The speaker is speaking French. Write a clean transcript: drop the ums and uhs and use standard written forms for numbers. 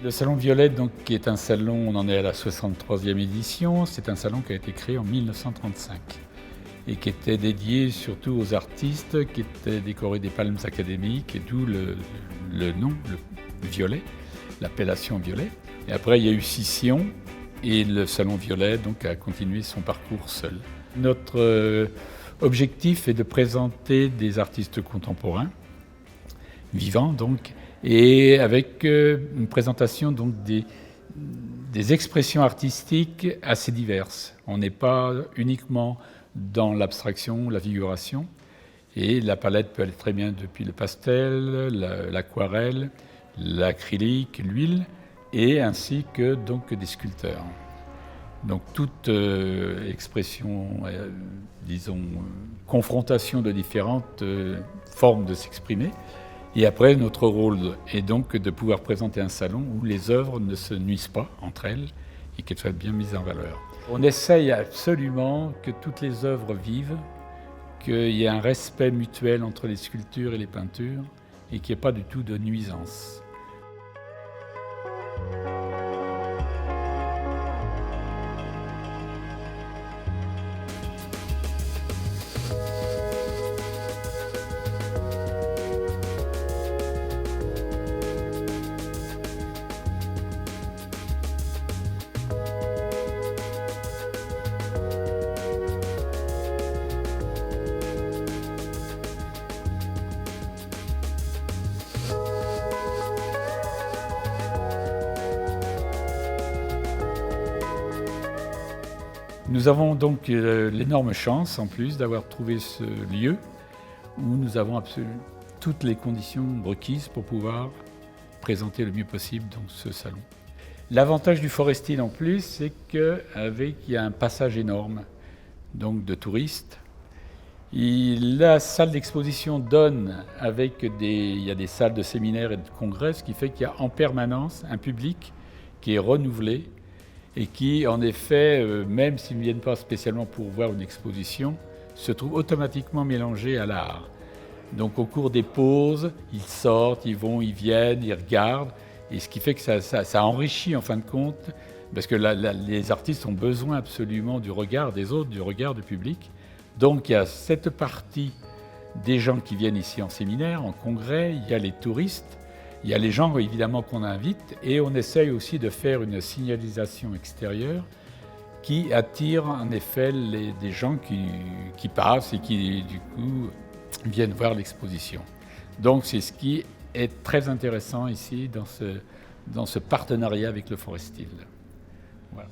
Le Salon Violet, donc, qui est un salon, on en est à la 63e édition, c'est un salon qui a été créé en 1935 et qui était dédié surtout aux artistes qui étaient décorés des palmes académiques, et d'où le nom, le violet, l'appellation violet. Et après, il y a eu scission et le Salon Violet donc, a continué son parcours seul. Notre objectif est de présenter des artistes contemporains, vivants donc, et avec une présentation donc des expressions artistiques assez diverses. On n'est pas uniquement dans l'abstraction, la figuration, et la palette peut aller très bien depuis le pastel, l'aquarelle, l'acrylique, l'huile, et ainsi que donc des sculpteurs. Donc toute expression, disons, confrontation de différentes formes de s'exprimer. Et après, notre rôle est donc de pouvoir présenter un salon où les œuvres ne se nuisent pas entre elles et qu'elles soient bien mises en valeur. On essaye absolument que toutes les œuvres vivent, qu'il y ait un respect mutuel entre les sculptures et les peintures et qu'il n'y ait pas du tout de nuisance. Nous avons donc l'énorme chance, en plus, d'avoir trouvé ce lieu où nous avons absolument toutes les conditions requises pour pouvoir présenter le mieux possible donc, ce salon. L'avantage du Forestil, en plus, c'est qu'il y a un passage énorme donc, de touristes. La salle d'exposition donne il y a des salles de séminaires et de congrès, ce qui fait qu'il y a en permanence un public qui est renouvelé et qui, en effet, même s'ils ne viennent pas spécialement pour voir une exposition, se trouvent automatiquement mélangés à l'art. Donc au cours des pauses, ils sortent, ils vont, ils viennent, ils regardent, et ce qui fait que ça enrichit en fin de compte, parce que les artistes ont besoin absolument du regard des autres, du regard du public. Donc il y a cette partie des gens qui viennent ici en séminaire, en congrès, il y a les touristes, il y a les gens évidemment qu'on invite, et on essaye aussi de faire une signalisation extérieure qui attire en effet des gens qui passent et qui du coup viennent voir l'exposition. Donc c'est ce qui est très intéressant ici dans ce partenariat avec le Forestil. Voilà.